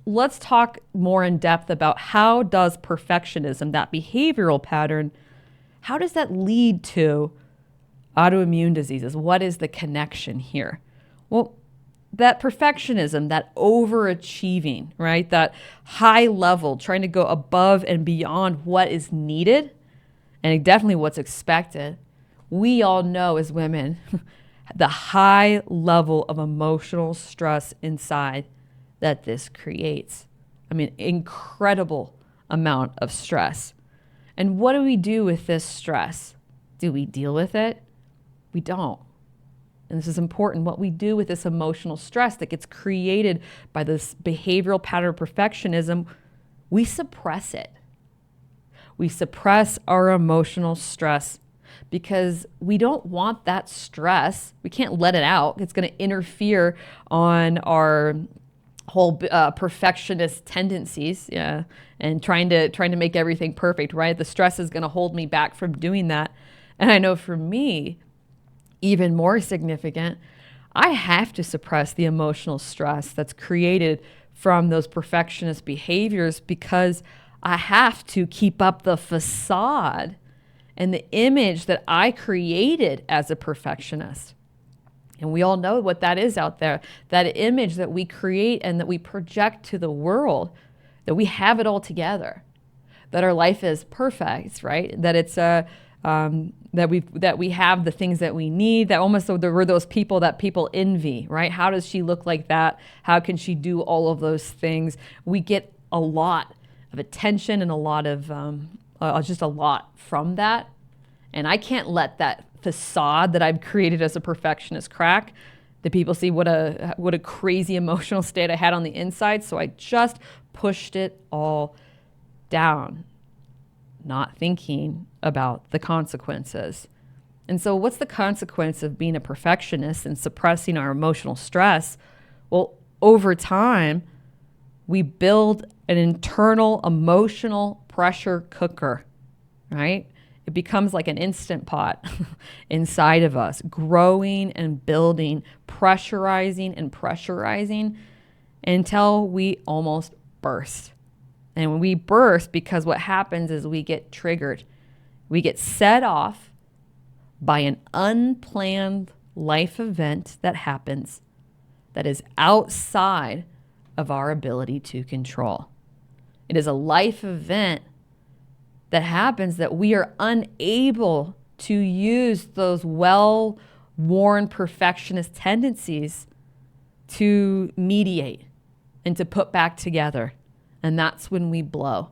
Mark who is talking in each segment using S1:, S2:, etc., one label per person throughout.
S1: let's talk more in depth about how does perfectionism, that behavioral pattern, how does that lead to autoimmune diseases? What is the connection here? Well, that perfectionism, that overachieving, right? That high level, trying to go above and beyond what is needed and definitely what's expected. We all know as women the high level of emotional stress inside that this creates. I mean, incredible amount of stress. And what do we do with this stress? Do we deal with it? We don't. And this is important. What we do with this emotional stress that gets created by this behavioral pattern of perfectionism, we suppress it. We suppress our emotional stress because we don't want that stress. We can't let it out. It's going to interfere on our whole perfectionist tendencies, and trying to make everything perfect, right? The stress is going to hold me back from doing that. And I know for me, even more significant, I have to suppress the emotional stress that's created from those perfectionist behaviors because I have to keep up the facade and the image that I created as a perfectionist. And we all know what that is out there, that image that we create and that we project to the world, that we have it all together, that our life is perfect, right? That it's that we have the things that we need, that almost we're those people that people envy, right? How does she look like that? How can she do all of those things? We get a lot of attention and a lot of just a lot from that. And I can't let that facade that I've created as a perfectionist crack. The people see what a crazy emotional state I had on the inside. So I just pushed it all down, not thinking about the consequences. And so what's the consequence of being a perfectionist and suppressing our emotional stress? Well, over time, we build an internal emotional pressure cooker, right? It becomes like an Instant Pot inside of us, growing and building, pressurizing and pressurizing until we almost burst. And when we burst, because what happens is we get triggered. We get set off by an unplanned life event that happens that is outside of our ability to control. It is a life event that happens that we are unable to use those well-worn perfectionist tendencies to mediate and to put back together. And that's when we blow.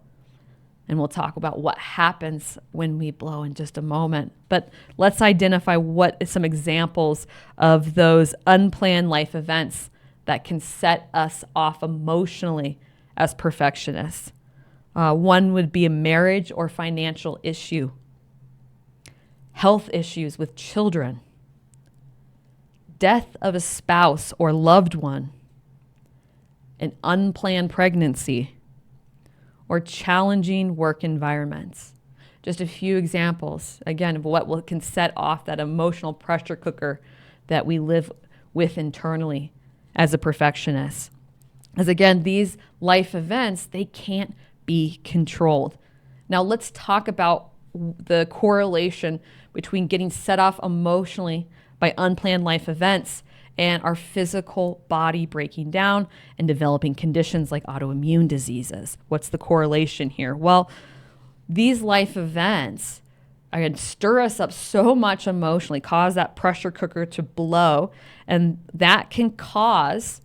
S1: And we'll talk about what happens when we blow in just a moment. But let's identify what some examples of those unplanned life events that can set us off emotionally as perfectionists. One would be a marriage or financial issue, health issues with children, death of a spouse or loved one, an unplanned pregnancy, or challenging work environments. Just a few examples, again, of what can set off that emotional pressure cooker that we live with internally as a perfectionist. As again, these life events, they can't be controlled. Now let's talk about the correlation between getting set off emotionally by unplanned life events and our physical body breaking down and developing conditions like autoimmune diseases. What's the correlation here? Well, these life events are going to stir us up so much emotionally, cause that pressure cooker to blow, and that can cause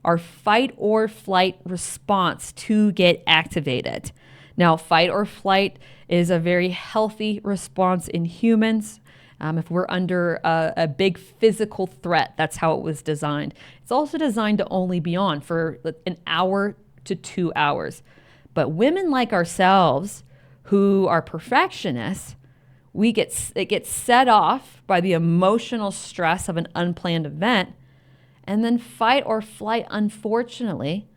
S1: our fight or flight response to get activated. Now, fight or flight is a very healthy response in humans. If we're under a big physical threat, that's how it was designed. It's also designed to only be on for an hour to 2 hours. But women like ourselves who are perfectionists, it gets set off by the emotional stress of an unplanned event. And then fight or flight, unfortunately,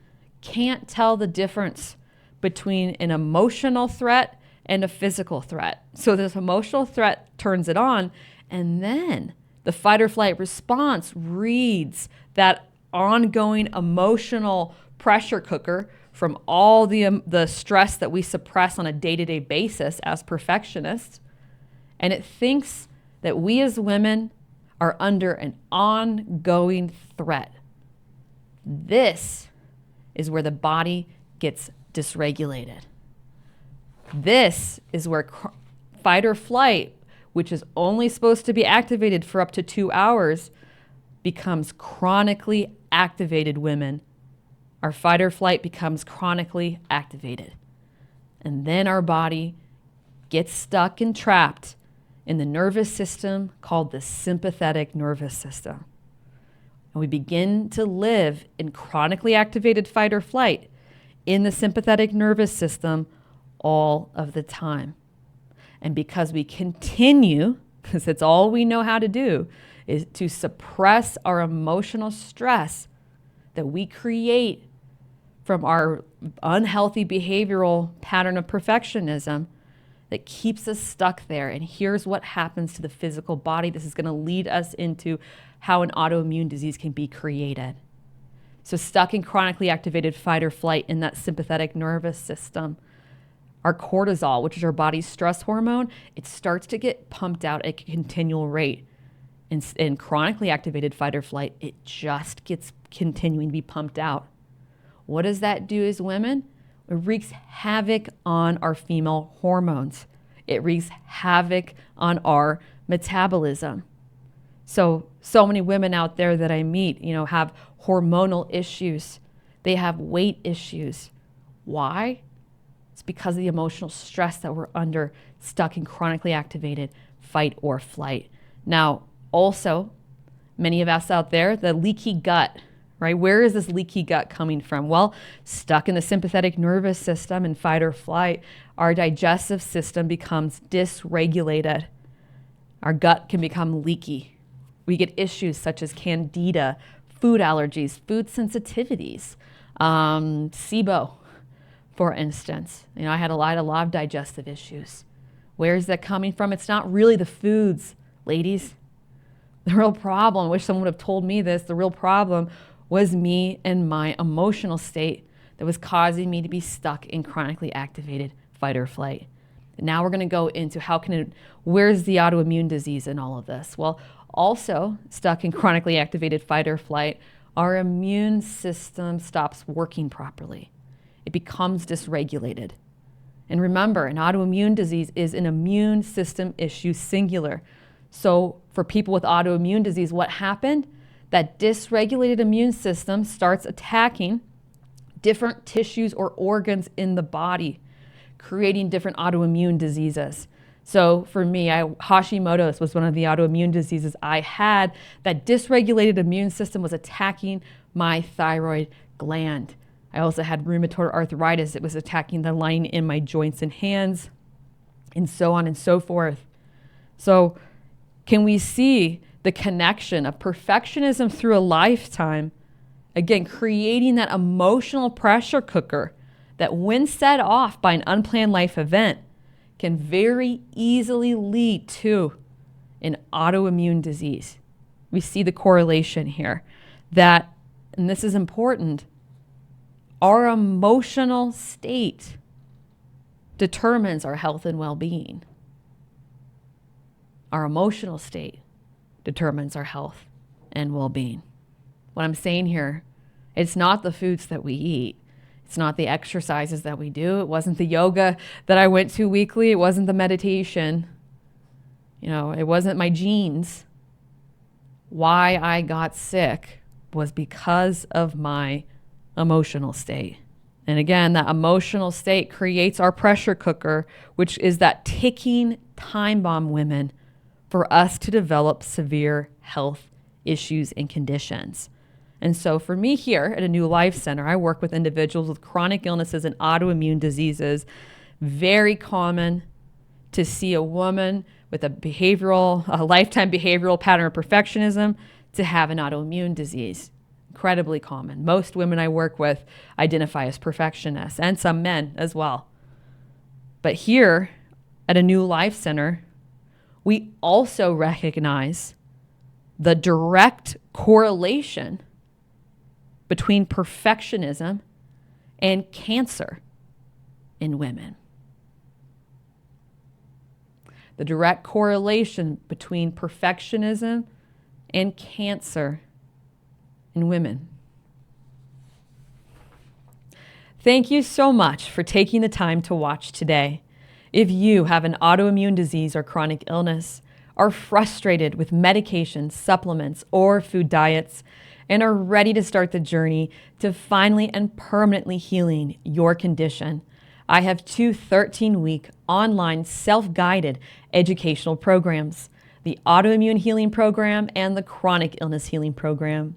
S1: can't tell the difference between an emotional threat and a physical threat. So this emotional threat turns it on, and then the fight or flight response reads that ongoing emotional pressure cooker from all the stress that we suppress on a day-to-day basis as perfectionists, and it thinks that we as women are under an ongoing threat. This is where the body gets dysregulated. This is where fight or flight, which is only supposed to be activated for up to 2 hours, becomes chronically activated, women. Our fight or flight becomes chronically activated. And then our body gets stuck and trapped in the nervous system called the sympathetic nervous system. And we begin to live in chronically activated fight or flight in the sympathetic nervous system all of the time. And because we continue, because it's all we know how to do, is to suppress our emotional stress that we create from our unhealthy behavioral pattern of perfectionism that keeps us stuck there. And here's what happens to the physical body. This is going to lead us into how an autoimmune disease can be created. So stuck in chronically activated fight or flight in that sympathetic nervous system, our cortisol, which is our body's stress hormone, it starts to get pumped out at a continual rate. In chronically activated fight or flight, it just gets continuing to be pumped out. What does that do as women? It wreaks havoc on our female hormones. It wreaks havoc on our metabolism. So many women out there that I meet, have hormonal issues. They have weight issues. Why? It's because of the emotional stress that we're under, stuck in chronically activated fight or flight. Now, also, many of us out there, the leaky gut, right? Where is this leaky gut coming from? Well, stuck in the sympathetic nervous system in fight or flight, our digestive system becomes dysregulated. Our gut can become leaky. We get issues such as candida, food allergies, food sensitivities, SIBO, for instance. I had a lot of digestive issues. Where is that coming from? It's not really the foods, ladies. The real problem, I wish someone would have told me this, the real problem was me and my emotional state that was causing me to be stuck in chronically activated fight or flight. And now we're going to go into where's the autoimmune disease in all of this? Well, also stuck in chronically activated fight or flight, our immune system stops working properly. It becomes dysregulated. And remember, an autoimmune disease is an immune system issue, singular. So for people with autoimmune disease, what happened? That dysregulated immune system starts attacking different tissues or organs in the body, creating different autoimmune diseases. So for me, Hashimoto's was one of the autoimmune diseases I had. That dysregulated immune system was attacking my thyroid gland. I also had rheumatoid arthritis. It was attacking the lining in my joints and hands, and so on and so forth. So can we see the connection of perfectionism through a lifetime, again, creating that emotional pressure cooker that when set off by an unplanned life event can very easily lead to an autoimmune disease. We see the correlation here that, and this is important, our emotional state determines our health and well-being. Our emotional state determines our health and well-being. What I'm saying here, it's not the foods that we eat. It's not the exercises that we do. It wasn't the yoga that I went to weekly. It wasn't the meditation. It wasn't my genes. Why I got sick was because of my emotional state. And again, that emotional state creates our pressure cooker, which is that ticking time bomb, women, for us to develop severe health issues and conditions. And so for me here at a New Life Center, I work with individuals with chronic illnesses and autoimmune diseases. Very common to see a woman with a lifetime behavioral pattern of perfectionism to have an autoimmune disease. Incredibly common. Most women I work with identify as perfectionists, and some men as well. But here at a New Life Center, we also recognize the direct correlation between perfectionism and cancer in women. The direct correlation between perfectionism and cancer in women. Thank you so much for taking the time to watch today. If you have an autoimmune disease or chronic illness, are frustrated with medications, supplements, or food diets, and are ready to start the journey to finally and permanently healing your condition, I have 2 13-week online self-guided educational programs, the Autoimmune Healing Program and the Chronic Illness Healing Program.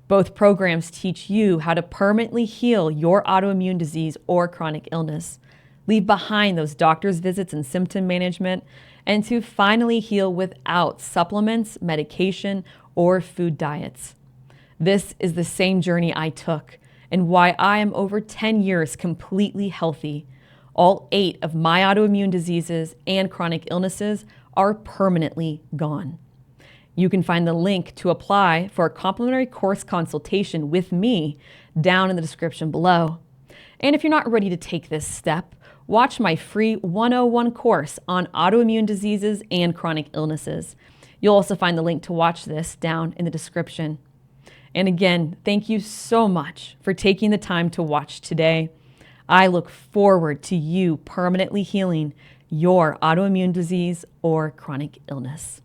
S1: Both programs teach you how to permanently heal your autoimmune disease or chronic illness, leave behind those doctor's visits and symptom management, and to finally heal without supplements, medication, or food diets. This is the same journey I took and why I am over 10 years completely healthy. All 8 of my autoimmune diseases and chronic illnesses are permanently gone. You can find the link to apply for a complimentary course consultation with me down in the description below. And if you're not ready to take this step, watch my free 101 course on autoimmune diseases and chronic illnesses. You'll also find the link to watch this down in the description. And again, thank you so much for taking the time to watch today. I look forward to you permanently healing your autoimmune disease or chronic illness.